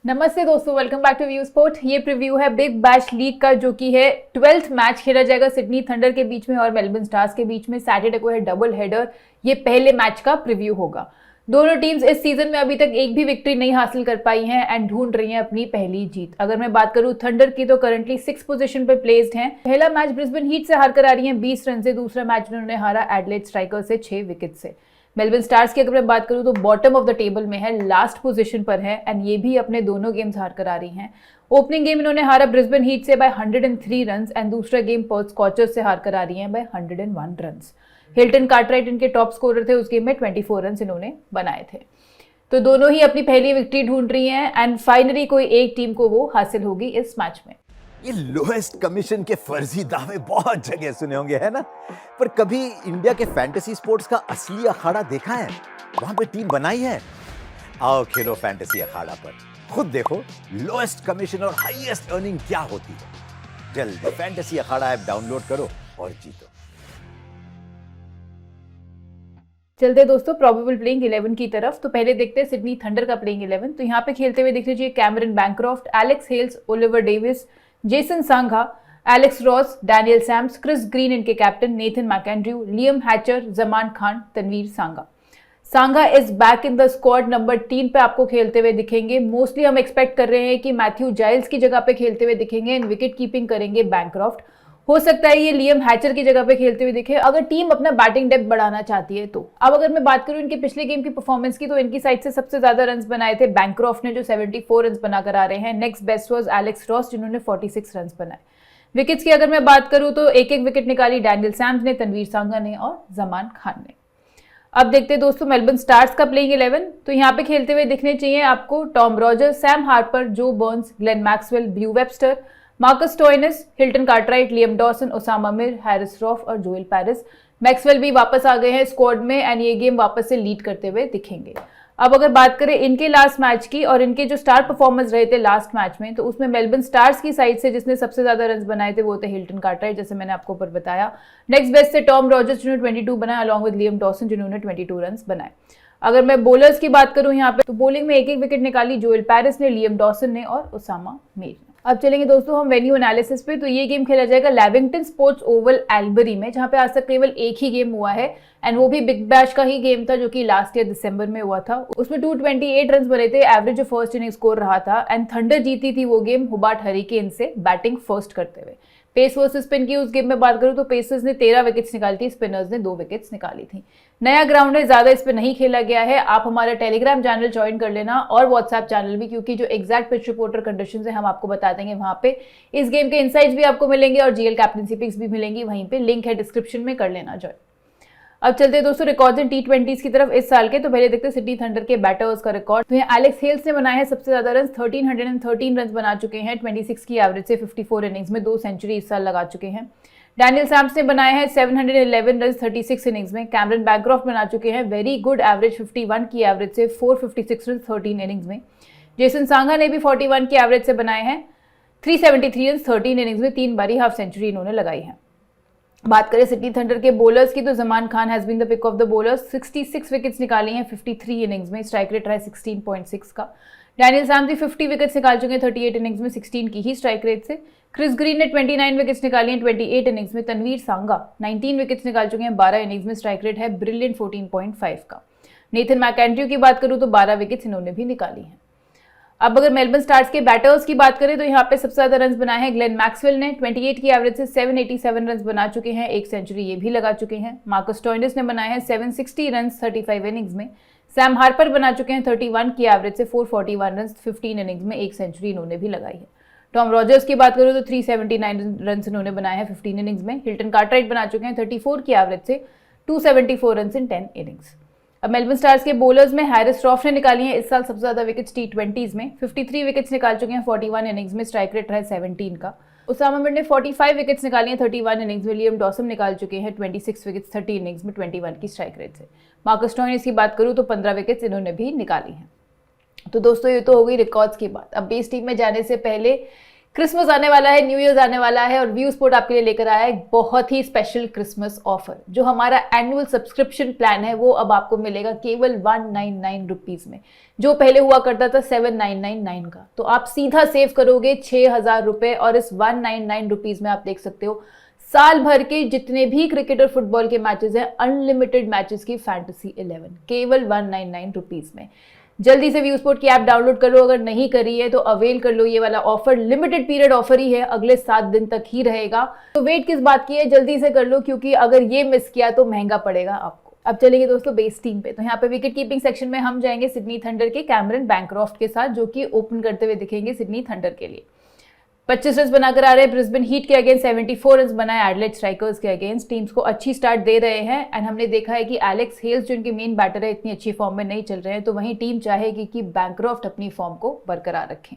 नमस्ते दोस्तों, welcome back to view sport. ये प्रीव्यू है बिग बैश लीग का, जो कि है 12th मैच खेला जाएगा सिडनी थंडर के बीच में और मेलबर्न स्टार्स के बीच में। सैटरडे को है डबल हेडर। ये पहले मैच का प्रीव्यू होगा। दोनों टीम्स इस सीजन में अभी तक एक भी विक्ट्री नहीं हासिल कर पाई हैं एंड ढूंढ रही हैं अपनी पहली जीत। अगर मैं बात करूं थंडर की तो करंटली 6th पोजीशन पर प्लेस्ड हैं। पहला मैच ब्रिस्बेन हीट से हार कर आ रही हैं 20 रन से। दूसरा मैच उन्होंने हारा एडिलेड स्ट्राइकर्स से 6 विकेट से। मेलबर्न स्टार्स की अगर मैं बात करूं तो बॉटम ऑफ द टेबल में है, लास्ट पोजीशन पर है एंड ये भी अपने दोनों गेम्स हार कर आ रही हैं। ओपनिंग गेम इन्होंने हारा ब्रिस्बेन हीट से बाय 103 रन्स एंड दूसरा गेम पर्थ स्कॉचर्स से हार कर आ रही हैं बाय 101 रन्स। हिल्टन कार्टराइट इनके टॉप स्कोरर थे, उस गेम में 24 रन्स इन्होंने बनाए थे। तो दोनों ही अपनी पहली विक्ट्री ढूंढ रही हैं एंड फाइनली कोई एक टीम को वो हासिल होगी इस मैच में। ये लोएस्ट कमीशन के फर्जी दावे बहुत जगह सुने होंगे, है ना? पर कभी इंडिया के फैंटेसी स्पोर्ट्स का असली अखाड़ा देखा है? वहां पे टीम बनाई है? आओ खेलो फैंटेसी अखाड़ा पर, खुद देखो लोएस्ट कमीशन और हाईएस्ट अर्निंग क्या होती है। जल्दी फैंटेसी अखाड़ा ऐप डाउनलोड करो और जीतो। चलते दोस्तों प्रोबेबल प्लेइंग 11 की तरफ। तो पहले देखते हैं सिडनी थंडर का प्लेइंग 11। तो यहाँ पे खेलते हुए दिख लीजिए Cameron Bancroft, Alex Hales, Oliver Davies, Jason Sangha, Alex Ross, Daniel Sams, Chris Green इनके captain, Nathan McAndrew, Liam Hatcher, Zaman Khan, Tanveer Sangha. Sangha is back in the squad. Number 3 पे आपको खेलते हुए दिखेंगे। मोस्टली हम एक्सपेक्ट कर रहे हैं कि मैथ्यू जाइल्स की जगह पे खेलते हुए दिखेंगे एंड विकेट कीपिंग करेंगे बैंक्रॉफ्ट। हो सकता है ये लियम हैचर की जगह पे खेलते हुए दिखे अगर टीम अपना बैटिंग डेप्थ बढ़ाना चाहती है तो। अब अगर मैं बात करूं इनके पिछले गेम की परफॉर्मेंस की तो इनकी साइड से सबसे ज्यादा रन्स बनाए थे बैंक्रॉफ्ट ने, जो 74 रन्स बनाकर आ रहे हैं। Next best was Alex Ross, जिन्होंने 46 रन्स बनाए। विकेट्स की अगर मैं बात करूं तो एक एक विकेट निकाली डैनियल सैम्स ने, तनवीर सांगा ने और जमान खान ने। अब देखते हैं दोस्तों मेलबर्न स्टार्स का प्लेइंग 11। तो यहाँ पे खेलते हुए दिखने चाहिए आपको Tom Rogers, Sam Harper, Joe Burns, Glenn Maxwell, blue Webster, Marcus Stoinis, Hilton Cartwright, Liam Dawson, Osama मिर, हैरिस रॉफ और जोएल पैरिस। मैक्सवेल भी वापस आ गए हैं स्क्वाड में एंड ये गेम वापस से लीड करते हुए दिखेंगे। अब अगर बात करें इनके लास्ट मैच की और इनके जो स्टार परफॉर्मेंस रहे थे लास्ट मैच में, तो उसमें मेलबर्न स्टार्स की साइड से जिसने सबसे ज्यादा रन्स बनाए थे वो थे हिल्टन कार्टराइट, जैसे मैंने आपको ऊपर बताया। नेक्स्ट बेस्ट से टॉम रॉजर्स, जिन्होंने 22 बनाए, अलॉन्ग विद लियम डॉसन, जिन्होंने 22 रन्स बनाए। अगर मैं बॉलर्स की बात करूं यहाँ पे तो बॉलिंग में एक एक विकेट निकाली जोएल पैरिस ने, लियम डॉसन ने और ओसामा मीर ने। अब चलेंगे दोस्तों हम वेन्यू एनालिसिस पे। तो ये गेम खेला जाएगा लेविंगटन स्पोर्ट्स ओवल एल्बरी में, जहां पे आज तक केवल एक ही गेम हुआ है एंड वो भी बिग बैश का ही गेम था, जो कि लास्ट ईयर दिसंबर में हुआ था। उसमें 228 रन बने थे, एवरेज जो फर्स्ट इनिंग स्कोर रहा था एंड थंडर जीती थी वो गेम हुबार्ट हरिकेन से बैटिंग फर्स्ट करते हुए। पेस वर्सेस स्पिन की उस गेम में बात करूं तो पेसर्स ने 13 विकेट्स निकाली थी, स्पिनर्स ने 2 विकेट्स निकाली थी। नया ग्राउंड है, ज्यादा इस पे नहीं खेला गया है। आप हमारा टेलीग्राम चैनल ज्वाइन कर लेना और व्हाट्सएप चैनल भी, क्योंकि जो एग्जैक्ट पिच रिपोर्टर कंडीशंस है हम आपको बता देंगे वहां पे। इस गेम के इनसाइट्स भी आपको मिलेंगे और जीएल कैप्टनसी पिक्स भी मिलेंगी वहीं पे, लिंक है डिस्क्रिप्शन में, कर लेना ज्वाइन। अब चलते हैं दोस्तों रिकॉर्ड्स इन टी20 की तरफ इस साल के। तो पहले देखते हैं सिडनी थंडर के बैटर्स का रिकॉर्ड। तो यहाँ एलेक्स हेल्स ने बनाए हैं सबसे ज्यादा रन, 1313 रन बना चुके हैं 26 की एवरेज से 54 इनिंग्स में, 2 सेंचुरी इस साल लगा चुके हैं। डैनियल सैम्स ने बनाए हैं 711 रन 36 इनिंग्स में। कैमरन बैंक्रॉफ्ट बना चुके हैं वेरी गुड एवरेज 51 की एवरेज से 456 रन 13 इनिंग्स में। जेसन सांघा ने भी 41 की एवरेज से बनाए हैं 373 रन 13 इनिंग्स में, 3 बारी हाफ सेंचुरी इन्होंने लगाई है। बात करें सिडनी थंडर के बॉलर्स की तो Zaman Khan has been the pick of the bowlers, 66 wickets निकाली हैं 53 इनिंग्स में, स्ट्राइक रेट रहा है 16.6 का। डैनियल सैम्स भी 50 विकेट्स निकाल चुके हैं 38 इनिंग्स में, 16 की ही स्ट्राइक रेट से। क्रिस ग्रीन ने 29 विकेट्स निकाली हैं 28 इनिंग्स में। तनवीर सांगा 19 विकेट्स निकाल चुके हैं 12 इनिंग्स में, स्ट्राइक रेट है ब्रिलियंट 14.5 का। नेथन मैकेंड्रू की बात करूं तो 12 विकेट्स इन्होंने भी निकाली हैं। अब अगर मेलबर्न स्टार्स के बैटर्स की बात करें तो यहाँ पे सबसे ज्यादा रन्स बनाए हैं ग्लेन मैक्सवेल ने, 28 की एवरेज से 787 रन्स बना चुके हैं, 1 सेंचुरी ये भी लगा चुके हैं। मार्कस स्टोइनिस ने बनाए हैं 760 रन्स 35 इनिंग्स में। सैम हार्पर बना चुके हैं 31 की एवरेज से 441 रन्स 15 इनिंग्स में, 1 सेंचुरी इन्होंने भी लगाई है। टॉम रॉजर्स की बात करूं तो 379 रन्स इन्होंने बनाए हैं 15 इनिंग्स में। हिल्टन कार्टराइट बना चुके हैं 34 की एवरेज से 274 रन्स इन 10 इनिंग्स। अब मेलबर्न स्टार्स के बॉलर्स में हैरिस रॉफ ने निकाली हैं इस साल सबसे ज्यादा विकेट्स टी20 में, 53 विकेट्स निकाल चुके हैं 41 इनिंग्स में, स्ट्राइक रेट रहा है 17 का। ओसामा मिर ने 45 विकेट्स निकाली हैं 31 इनिंग्स में। लियम डॉसन निकाल चुके हैं 26 विकेट्स 30 इनिंग्स में, 21 की स्ट्राइक रेट से। मार्कस स्टोइनिस की बात करूं तो 15 विकेट्स इन्होंने भी निकाली हैं। तो दोस्तों ये तो हो गई रिकॉर्ड्स की बात। अब बेस टीम में जाने से पहले क्रिसमस आने वाला है, न्यू ईयर्स आने वाला है और व्यू स्पोर्ट आपके लिए लेकर आया है एक बहुत ही स्पेशल क्रिसमस ऑफर। जो हमारा एनुअल सब्सक्रिप्शन प्लान है वो अब आपको मिलेगा केवल 199 रुपीज में, जो पहले हुआ करता था 7999 का। तो आप सीधा सेव करोगे 6000 रुपए और इस 199 रुपीज में आप देख सकते हो साल भर के जितने भी क्रिकेट और फुटबॉल के मैचेस हैं, अनलिमिटेड मैचेस की फैंटेसी 11 केवल 199 रुपीज में। जल्दी से व्यू स्पोर्ट की ऐप डाउनलोड कर लो, अगर नहीं करी है तो अवेल कर लो ये वाला ऑफर। लिमिटेड पीरियड ऑफर ही है, अगले 7 दिन तक ही रहेगा, तो वेट किस बात की है, जल्दी से कर लो, क्योंकि अगर ये मिस किया तो महंगा पड़ेगा आपको। अब चलेंगे दोस्तों बेस टीम पे। तो यहाँ पे विकेट कीपिंग सेक्शन में हम जाएंगे सिडनी थंडर के कैमरन बैंक्रॉफ्ट के साथ, जो कि ओपन करते हुए दिखेंगे सिडनी थंडर के लिए। 25 रन बनाकर आ रहे हैं ब्रिस्बेन हीट के अगेंस्ट, 74 रन बनाए एडिलेड स्ट्राइकर्स के अगेंस्ट। टीम्स को अच्छी स्टार्ट दे रहे हैं एंड हमने देखा है कि एलेक्स हेल्स जो इनके मेन बैटर है इतनी अच्छी फॉर्म में नहीं चल रहे हैं, तो वहीं टीम चाहेगी कि बैंक्रॉफ्ट अपनी फॉर्म को बरकरार रखें।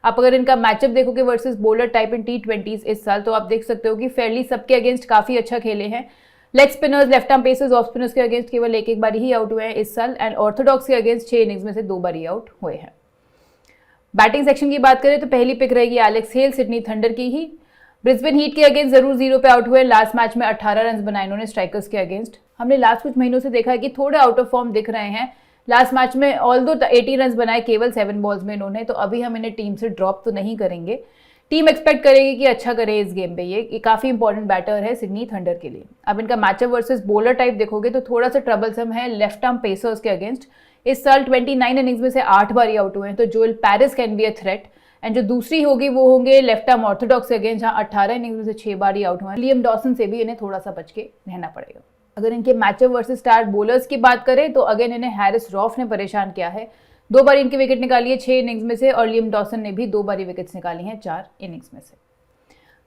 आप अगर इनका मैचअप देखोगे versus bowler type in T20s इस साल, तो आप देख सकते हो कि फेयरली सबके अगेंस्ट काफी अच्छा खेले हैं। Leg spinners, left arm pacers, off spinners के अगेंस्ट केवल एक बार ही आउट हुए हैं इस साल एंड ऑर्थोडॉक्स के अगेंस्ट 6 इनिंग्स में से 2 बार ही आउट हुए हैं। बैटिंग सेक्शन की बात करें तो पहली पिक रहेगी एलेक्स हेल सिडनी थंडर की ही। ब्रिस्बेन हीट के अगेंस्ट जरूर 0 पे आउट हुए, लास्ट मैच में 18 रन बनाए इन्होंने स्ट्राइकर्स के अगेंस्ट। हमने लास्ट कुछ महीनों से देखा है कि थोड़े आउट ऑफ फॉर्म दिख रहे हैं। लास्ट मैच में ऑल्दो 80 रन बनाए केवल 7 बॉल्स में इन्होंने, तो अभी हम इन्हें टीम से ड्रॉप तो नहीं करेंगे। टीम एक्सपेक्ट करेगी कि अच्छा करे इस गेम पे, ये काफी इंपॉर्टेंट बैटर है सिडनी थंडर के लिए। अब इनका मैचअप वर्सेस बॉलर टाइप देखोगे तो थोड़ा सा ट्रबलसम है लेफ्ट आर्म पेसर्स के अगेंस्ट। इस साल 29 इनिंग्स में से 8 बार ही आउट हुए हैं, तो Joel Paris can be a threat. And जो दूसरी होगी वो होंगे लेफ्ट आर्म ऑर्थोडॉक्स के अगेंस्ट, जहां 18 इनिंग्स में से 6 बार ही आउट हुए हैं। लियम डॉसन से भी इन्हें थोड़ा सा बच के रहना पड़ेगा। अगर इनके मैचअप वर्सेस स्टार बॉलर्स की बात करें तो अगेन इन्हें हैरिस रॉफ ने परेशान किया है। 2 बार इनकी विकेट निकाली है 6 इनिंग्स में से और लियम डॉसन ने भी 2 बार विकेट्स निकाली हैं 4 इनिंग्स में से।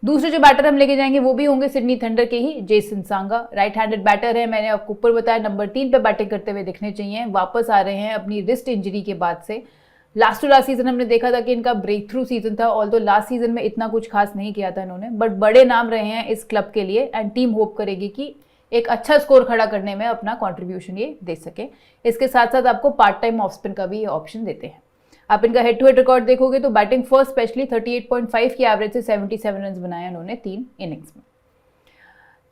दूसरे जो बैटर हम लेके जाएंगे वो भी होंगे सिडनी थंडर के ही, जेसन सांगा। राइट हैंडेड बैटर है, मैंने आपको ऊपर बताया नंबर 3 पे बैटिंग करते हुए दिखने चाहिए। वापस आ रहे हैं अपनी रिस्ट इंजरी के बाद से। लास्ट टू लास्ट सीजन हमने देखा था कि इनका ब्रेक थ्रू सीजन था, ऑल्दो लास्ट सीजन में इतना कुछ खास नहीं किया था इन्होंने, बट बड़े नाम रहे हैं इस क्लब के लिए एंड टीम होप करेगी कि एक अच्छा स्कोर खड़ा करने में अपना कंट्रीब्यूशन ये दे सके। इसके साथ साथ आपको पार्ट टाइम ऑफ स्पिन का भी ये ऑप्शन देते हैं। आप इनका हेड टू हेड रिकॉर्ड देखोगे तो बैटिंग फर्स्ट स्पेशली 38.5 की एवरेज से 77 रन बनाए उन्होंने 3 इनिंग्स में।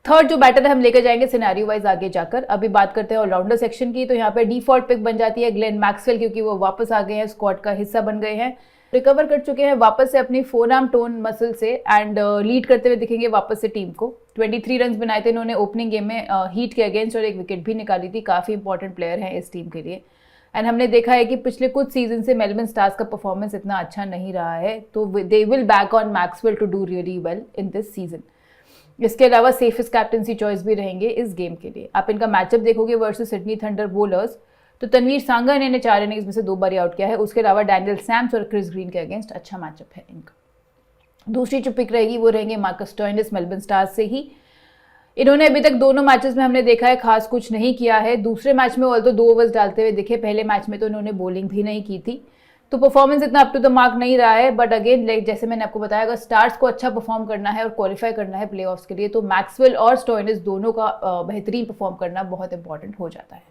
थर्ड जो बैटर है हम लेकर जाएंगे सिनेरियो वाइज आगे जाकर। अभी बात करते हैं ऑलराउंडर सेक्शन की, तो यहाँ पे डिफॉल्ट पिक बन जाती है ग्लेन मैक्सवेल, क्योंकि वो वापस आ गए हैं, स्क्वाड का हिस्सा बन गए हैं, रिकवर कर चुके हैं वापस से अपनी फोरआर्म टोन मसल से एंड लीड करते हुए दिखेंगे वापस से टीम को। 23 रन बनाए थे इन्होंने ओपनिंग गेम में हीट के अगेंस्ट और 1 विकेट भी निकाली थी। काफी इंपॉर्टेंट प्लेयर है इस टीम के लिए एंड हमने देखा है कि पिछले कुछ सीजन से मेलबर्न स्टार्स का परफॉर्मेंस इतना अच्छा नहीं रहा है, तो they will back on Maxwell to do really well in this season. इसके अलावा सेफेस्ट कैप्टनसी चॉइस भी रहेंगे इस गेम के लिए। आप इनका मैचअप देखोगे वर्सेस सिडनी थंडर बॉलर्स, तो तनवीर सांगा ने 4 इनिंग्स में से 2 बार आउट किया है। उसके अलावा डैनियल सैम्स और क्रिस ग्रीन के अगेंस्ट अच्छा मैचअप है इनका। दूसरी जो पिक रहेगी वो रहेंगे मार्कस स्टोइनिस मेलबर्न स्टार्स से ही। इन्होंने अभी तक दोनों मैचेस में हमने देखा है खास कुछ नहीं किया है। दूसरे मैच में ऑल्दो 2 ओवर्स डालते हुए दिखे, पहले मैच में तो इन्होंने बॉलिंग भी नहीं की थी, तो परफॉर्मेंस इतना अप टू द मार्क नहीं रहा है। बट अगेन जैसे मैंने आपको बताया, अगर स्टार्स को अच्छा परफॉर्म करना है और क्वालिफाई करना है प्लेऑफ्स के लिए, तो मैक्सवेल और स्टोइनिस दोनों का बेहतरीन परफॉर्म करना बहुत इंपॉर्टेंट हो जाता है।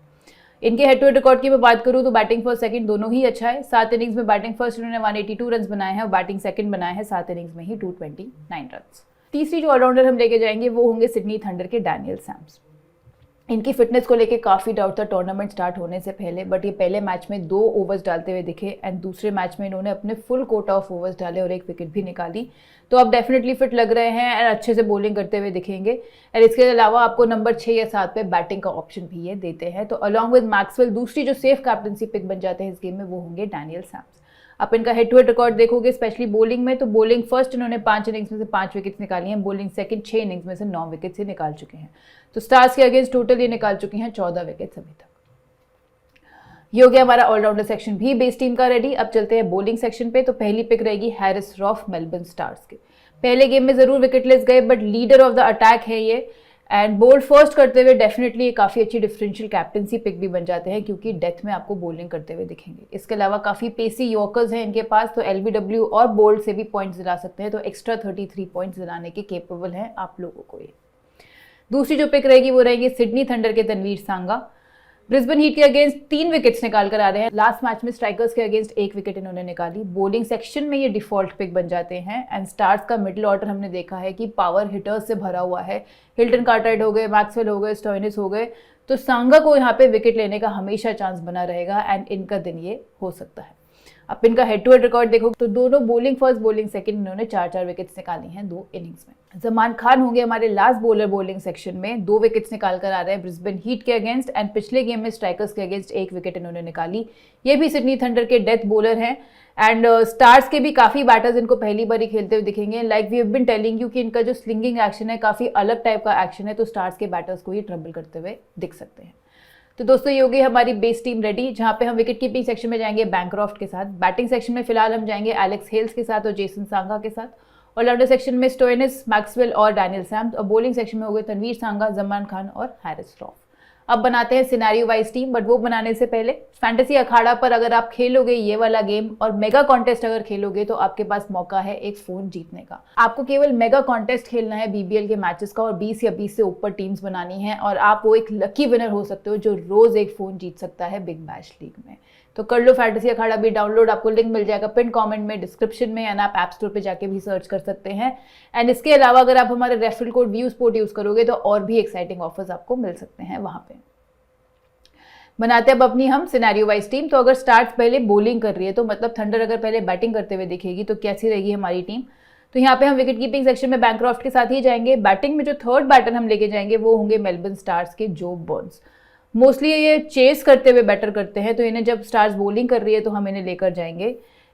इनके हेड टू हेड रिकॉर्ड की मैं बात करूं तो बैटिंग फर्स्ट सेकंड दोनों ही अच्छा है। 7 इनिंग्स में बैटिंग फर्स्ट इन्होंने 182 रन बनाए हैं और बैटिंग सेकंड बनाए हैं 7 इनिंग्स में ही 229 रन। तीसरी जो ऑलराउंडर हम लेके जाएंगे वो होंगे सिडनी थंडर के डैनियल सैम्स। इनकी फिटनेस को लेके काफ़ी डाउट था टूर्नामेंट स्टार्ट होने से पहले, बट ये पहले मैच में 2 ओवर्स डालते हुए दिखे एंड दूसरे मैच में इन्होंने अपने फुल कोटा ऑफ ओवर्स डाले और 1 विकेट भी निकाली, तो अब डेफिनेटली फिट लग रहे हैं एंड अच्छे से बॉलिंग करते हुए दिखेंगे। और इसके अलावा आपको नंबर 6 या 7 पे बैटिंग का ऑप्शन भी ये देते हैं। तो अलॉन्ग विद मैक्सवेल दूसरी जो सेफ कैप्टनसी पिक बन जाते हैं इस गेम में वो होंगे डैनियल सैम्स। आप इनका हेड टू हेड रिकॉर्ड देखोगे स्पेशली बॉलिंग में, तो बॉलिंग फर्स्ट इन्होंने 5 इनिंग्स में से 5 विकेट्स निकाली हैं, बॉलिंग सेकंड 6 इनिंग्स में से 9 विकेट्स ही निकाल चुके हैं। तो स्टार्स के अगेंस्ट टोटल ये निकाल चुके हैं 14 विकेट्स अभी तक। ये हो गया हमारा ऑलराउंडर सेक्शन भी बेस टीम का रेडी। अब चलते हैं बॉलिंग सेक्शन पे, तो पहली पिक रहेगी हैरिस रॉफ मेलबर्न स्टार्स के। पहले गेम में जरूर विकेटलेस गए but leader of the attack है ये एंड बोल्ड फर्स्ट करते हुए डेफिनेटली ये काफ़ी अच्छी डिफरेंशियल कैप्टनसी पिक भी बन जाते हैं, क्योंकि डेथ में आपको बॉलिंग करते हुए दिखेंगे। इसके अलावा काफ़ी पेसी यॉर्कर्स हैं इनके पास, तो LBW और बोल्ड से भी पॉइंट्स दिला सकते हैं, तो एक्स्ट्रा 33 पॉइंट्स दिलाने के केपेबल हैं आप लोगों को ये। दूसरी जो पिक रहेगी वो रहेगी सिडनी थंडर के तनवीर सांगा। ब्रिस्बेन हीट के अगेंस्ट 3 विकेट्स निकाल कर आ रहे हैं। लास्ट मैच में स्ट्राइकर्स के अगेंस्ट 1 विकेट इन्होंने निकाली। बॉलिंग सेक्शन में ये डिफॉल्ट पिक बन जाते हैं एंड स्टार्स का मिडिल ऑर्डर हमने देखा है कि पावर हिटर्स से भरा हुआ है। हिल्टन कार्टराइट हो गए, मैक्सवेल हो गए, स्टोइनिस हो गए, तो सांगा को यहाँ पे विकेट लेने का हमेशा चांस बना रहेगा एंड इनका दिन ये हो सकता है। अब इनका हेड टू हेड रिकॉर्ड देखो तो दोनों बॉलिंग फर्स्ट बॉलिंग सेकंड इन्होंने 4-4 विकेट्स निकाली हैं 2 इनिंग्स में। जमान खान होंगे हमारे लास्ट बॉलर बॉलिंग सेक्शन में, 2 विकेट्स निकाल कर आ रहे हैं ब्रिस्बेन हीट के अगेंस्ट एंड पिछले गेम में स्ट्राइकर्स के अगेंस्ट 1 विकेट इन्होंने निकाली। ये भी सिडनी थंडर के डेथ बॉलर हैं एंड स्टार्स के भी काफी बैटर्स इनको पहली बार ही खेलते हुए दिखेंगे। Like we have been telling you कि इनका जो स्लिंगिंग एक्शन है काफी अलग टाइप का एक्शन है, तो स्टार्स के बैटर्स को ये ट्रबल करते हुए दिख सकते हैं। तो दोस्तों ये होगी हमारी बेस टीम रेडी, जहां पे हम विकेट कीपिंग सेक्शन में जाएंगे बैनक्रॉफ्ट के साथ। बैटिंग सेक्शन में फिलहाल हम जाएंगे एलेक्स हेल्स के साथ और जेसन सांगा के साथ। ऑलराउंडर सेक्शन में स्टोइनिस, मैक्सवेल और डैनियल सैम्स। और बॉलिंग सेक्शन में हो गए तनवीर सांगा, जमान खान और हैरिस रॉफ। अब बनाते हैं सिनेरियो वाइज टीम, बट वो बनाने से पहले फैंटेसी अखाड़ा पर अगर आप खेलोगे ये वाला गेम और मेगा कॉन्टेस्ट अगर खेलोगे तो आपके पास मौका है एक फोन जीतने का। आपको केवल मेगा कॉन्टेस्ट खेलना है बीबीएल के मैचेस का और 20 या 20 से ऊपर टीम्स बनानी है और आप वो एक लकी विनर हो सकते हो जो रोज एक फोन जीत सकता है बिग बैश लीग में। तो कर लो फैंटेसी अखाड़ा भी डाउनलोड, आपको लिंक मिल जाएगा पिन कमेंट में, डिस्क्रिप्शन में, एंड आप ऐप स्टोर पे जाके भी सर्च कर सकते हैं। एंड इसके अलावा अगर आप हमारे referral code view sport use करोगे तो और भी एक्साइटिंग ऑफर्स आपको मिल सकते हैं वहां पे। बनाते हैं अब अपनी हम सिनेरियो वाइज टीम। तो अगर स्टार्ट पहले बॉलिंग कर रही है तो मतलब थंडर अगर पहले बैटिंग करते हुए दिखेगी तो कैसी रहेगी हमारी टीम। तो यहाँ पे हम विकेट कीपिंग सेक्शन में बैनक्रॉफ्ट के साथ ही जाएंगे। बैटिंग में जो थर्ड बैटर हम लेके जाएंगे वो होंगे मेलबर्न स्टार्स के जो बर्न्स। मोस्टली ये चेस करते हुए बैटर करते हैं, तो इन्हें जब स्टार्स बॉलिंग कर रही है तो हम इन्हें लेकर जाएंगे।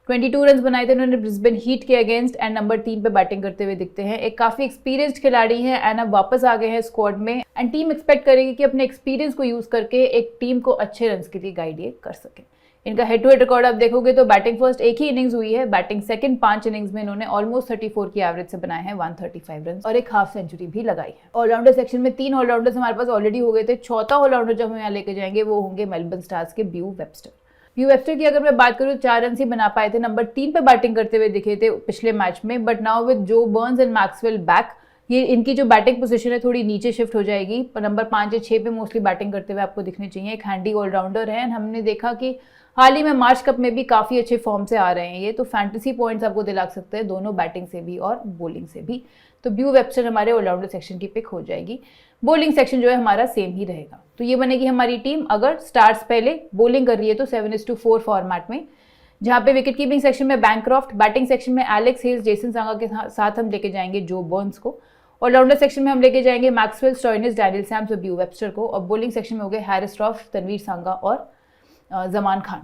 22 रन बनाए थे इन्होंने ब्रिस्बेन हीट के अगेंस्ट एंड नंबर 3 पे बैटिंग करते हुए दिखते हैं। एक काफी एक्सपीरियंस्ड खिलाड़ी हैं एंड अब वापस आ गए हैं स्क्वाड में एंड टीम एक्सपेक्ट करेगी कि अपने एक्सपीरियंस को यूज करके एक टीम को अच्छे रन के लिए गाइड ये कर सके। इनका हेड टू हेड रिकॉर्ड आप देखोगे तो बैटिंग फर्स्ट एक ही इनिंग्स हुई है, बैटिंग सेकंड 5 इनिंग्स में इन्होंने ऑलमोस्ट 34 की एवरेज से बनाए हैं 135 रन और एक हाफ सेंचुरी भी लगाई है। ऑलराउंडर सेक्शन में 3 ऑलराउंडर्स हमारे पास ऑलरेडी हो गए थे। चौथा ऑलराउंडर जब हम यहाँ लेके जाएंगे वो होंगे मेलबर्न स्टार्स के ब्यू वेबस्टर। ब्यू वेबस्टर की अगर मैं बात करूँ 4 रन ही बना पाए थे, नंबर 3 पे बैटिंग करते हुए दिखे थे पिछले मैच में, but now with Joe Burns and Maxwell back ये इनकी जो बैटिंग पोजीशन है थोड़ी नीचे शिफ्ट हो जाएगी। नंबर 5 या 6 पे मोस्टली बैटिंग करते हुए आपको दिखने चाहिए। एक हैंडी ऑलराउंडर है। हमने देखा कि हाल ही में मार्च कप में भी काफी अच्छे फॉर्म से आ रहे हैं ये, तो फैंटेसी पॉइंट्स आपको दिला सकते हैं दोनों बैटिंग से भी और बॉलिंग से भी। तो ब्यू वेबस्टर हमारे ऑलराउंडर सेक्शन की पिक हो जाएगी। बॉलिंग सेक्शन जो है हमारा सेम ही रहेगा। तो ये बनेगी हमारी टीम अगर स्टार्स पहले बॉलिंग कर रही है तो 7:4 फॉर्मेट में, जहां पे विकेट कीपिंग सेक्शन में बैनक्रॉफ्ट, बैटिंग सेक्शन में एलेक्स हेल्स, जेसन सांगा के साथ हम लेके जाएंगे जो बर्न्स को। ऑलराउंडर सेक्शन में हम लेके जाएंगे मैक्सवेल, स्टोइनिस, डैनियल सैम्स और ब्यू वेबस्टर को। और बॉलिंग सेक्शन में हो गए हैरिस रॉफ, तनवीर सांगा और जमान खान।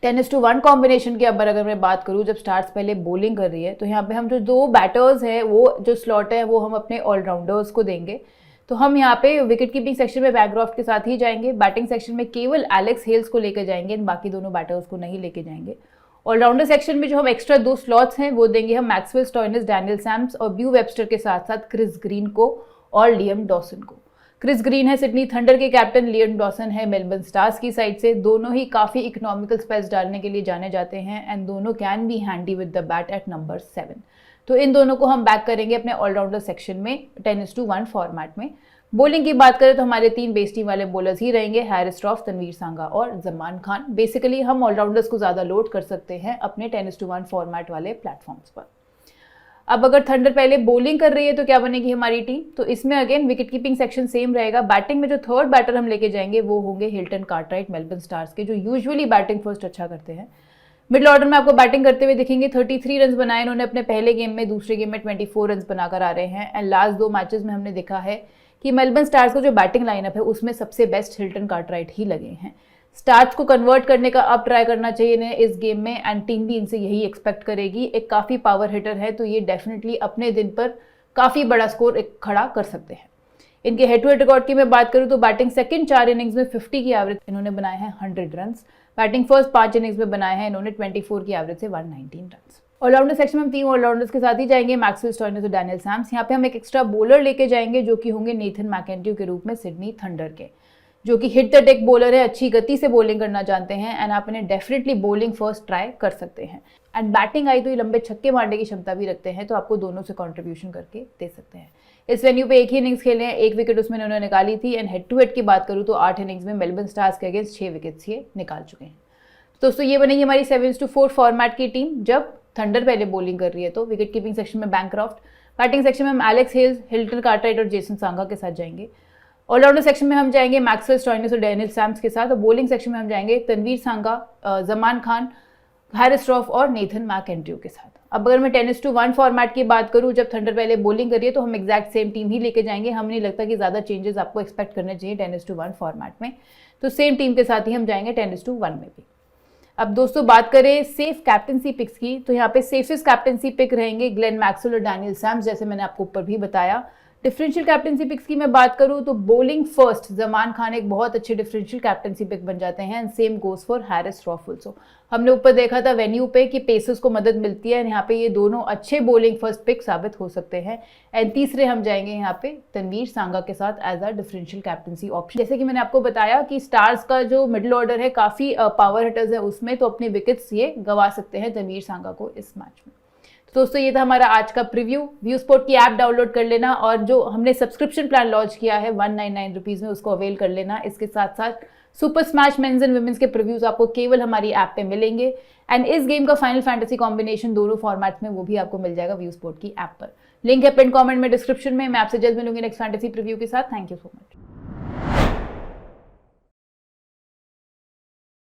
10:1 कॉम्बिनेशन की अगर मैं बात करूं जब स्टार्स पहले बॉलिंग कर रही है तो यहाँ पे हम जो 2 बैटर्स हैं वो जो स्लॉट है वो हम अपने ऑलराउंडर्स को देंगे। तो हम यहाँ पे विकेट कीपिंग सेक्शन में बैनक्रॉफ्ट के साथ ही जाएंगे। बैटिंग सेक्शन में केवल एलेक्स हेल्स को लेकर जाएंगे, बाकी दोनों बैटर्स को नहीं लेके जाएंगे। ऑलराउंडर सेक्शन में जो हम एक्स्ट्रा 2 स्लॉट्स हैं वो देंगे हम मैक्सवेल, स्टोइनिस, डैनियल सैम्स और ब्यू वेबस्टर के साथ साथ क्रिस ग्रीन को और लियम डॉसन को। क्रिस ग्रीन है सिडनी थंडर के कैप्टन, लियम डॉसन है मेलबर्न स्टार्स की साइड से। दोनों ही काफी इकोनॉमिकल स्पेल्स डालने के लिए जाने जाते हैं एंड दोनों can be handy with the bat at number 7। तो इन दोनों को हम बैक करेंगे अपने ऑलराउंडर सेक्शन में 10:1 फॉर्मेट में। बॉलिंग की बात करें तो हमारे 3 बेस टीम वाले बॉलर्स ही रहेंगे, हैरिस रॉफ, तनवीर सांगा और जमान खान। बेसिकली हम ऑलराउंडर्स को ज्यादा लोड कर सकते हैं अपने 10:1 फॉर्मेट वाले प्लेटफॉर्म्स पर। अब अगर थंडर पहले बॉलिंग कर रही है तो क्या बनेगी हमारी टीम। तो इसमें again wicket keeping section same रहेगा। बैटिंग में जो थर्ड बैटर हम लेके जाएंगे वो होंगे हिल्टन कार्टराइट, मेलबर्न स्टार्स के, जो यूजुअली बैटिंग फर्स्ट अच्छा करते हैं। मिडिल ऑर्डर में आपको बैटिंग करते हुए दिखेंगे। 33 रन बनाए इन्होंने अपने पहले गेम में, दूसरे गेम में 24 रन बनाकर आ रहे हैं एंड लास्ट 2 मैचेस में हमने देखा है कि मेलबर्न स्टार्स का जो बैटिंग लाइनअप है उसमें सबसे बेस्ट हिल्टन कार्टराइट ही लगे हैं। स्टार्स को कन्वर्ट करने का अब ट्राई करना चाहिए इन्हें इस गेम में एंड टीम भी इनसे यही एक्सपेक्ट करेगी। एक काफ़ी पावर हिटर है तो ये डेफिनेटली अपने दिन पर काफ़ी बड़ा स्कोर खड़ा कर सकते हैं। इनके हेड टू हेड रिकॉर्ड की मैं बात करूं तो बैटिंग सेकंड 4 इनिंग्स में 50 की एवरेज इन्होंने बनाए हैं 100 रन। बैटिंग फर्स्ट 5 इनिंग्स में बनाए हैं इन्होंने 24 की एवरेज से 119 रन। ऑलराउंडर सेक्शन में हम 3 ऑलराउंडर्स के साथ ही जाएंगे, मैक्सवेल, स्टोइनिस और डैनियल सैम्स। यहाँ पे हम एक एक्स्ट्रा बॉलर लेके जाएंगे जो कि होंगे नेथन मैकेंट्यू के रूप में सिडनी थंडर के। जो कि हिट द डेक बॉलर है, अच्छी गति से बॉलिंग करना जानते हैं एंड आप इन्हें डेफिनेटली बॉलिंग फर्स्ट ट्राई कर सकते हैं। एंड बैटिंग आई तो ये लंबे छक्के मारने की क्षमता भी रखते हैं, तो आपको दोनों से कंट्रीब्यूशन करके दे सकते हैं। इस वेन्यू पे एक ही इनिंग्स खेले हैं, 1 विकेट उसमें उन्होंने निकाली थी एंड हेड टू हेड की बात करूँ तो 8 इनिंग्स में मेलबर्न स्टार्स के अगेंस्ट 6 विकेट्स ये निकाल चुके हैं। दोस्तों ये बनेगी हमारी 7-4 फॉर्मेट की टीम जब थंडर पहले बॉलिंग कर रही है। तो विकेट कीपिंग सेक्शन में बैनक्रॉफ्ट, बैटिंग सेक्शन में हम एलेक्स हेल्स, हिल्टन कार्टराइट और जेसन सांगा के साथ जाएंगे। ऑलराउंडर सेक्शन में हम जाएंगे मैक्सवेल स्टोइनिस और डैनियल सैम्स के साथ, और बॉलिंग सेक्शन में हम जाएंगे तनवीर सांगा, जमान खान, हैरिस श्रॉफ और नेथन मैकेंड्रू के साथ। अब अगर मैं 10-1 फॉर्मेट की बात करूं, जब थंडर पहले बॉलिंग करिए तो हम एग्जैक्ट सेम टीम ही लेके जाएंगे। हमें नहीं लगता कि ज़्यादा चेंजेस आपको एक्सपेक्ट करने चाहिए 10-1 फॉर्मेट में, तो सेम टीम के साथ ही हम जाएंगे 10-1 में भी। अब दोस्तों बात करें सेफ कैप्टनसी पिक्स की, तो यहाँ पे सेफेस्ट कैप्टनसी पिक रहेंगे ग्लेन मैक्सवेल और डैनियल सैम्स, जैसे मैंने आपको ऊपर भी बताया। डिफरेंशियल कैप्टनसी पिक्स की मैं बात करूं तो बॉलिंग फर्स्ट जमान खान एक बहुत अच्छे डिफरेंशियल कैप्टनसी पिक बन जाते हैं and same goes for Harris Shroff also. हमने ऊपर देखा था वेन्यू पे कि पेसर्स को मदद मिलती है, यहाँ पे ये दोनों अच्छे बॉलिंग फर्स्ट पिक साबित हो सकते हैं। एंड तीसरे हम जाएंगे यहाँ पे तनवीर सांगा के साथ as a differential captaincy option. जैसे कि मैंने आपको बताया कि स्टार्स का जो मिडिल ऑर्डर है काफ़ी पावर हिटर्स है, उसमें तो अपने विकेट्स ये गंवा सकते हैं तनवीर सांगा को इस मैच में। दोस्तों ये था हमारा आज का प्रीव्यू। व्यू स्पोर्ट की ऐप डाउनलोड कर लेना और जो हमने सब्सक्रिप्शन प्लान लॉन्च किया है 199 रुपीज़ में, उसको अवेल कर लेना। इसके साथ साथ super smash men's and women's के प्रीव्यूज आपको केवल हमारी ऐप पे मिलेंगे एंड इस गेम का फाइनल फैंटेसी कॉम्बिनेशन दोनों फॉर्मेट्स में वो भी आपको मिल जाएगा व्यू स्पोर्ट की ऐप पर। लिंक है पिन कमेंट में, डिस्क्रिप्शन में। मैं आपसे जल्द मिलूंगी नेक्स्ट फैंटेसी प्रीव्यू के साथ। Thank you so much.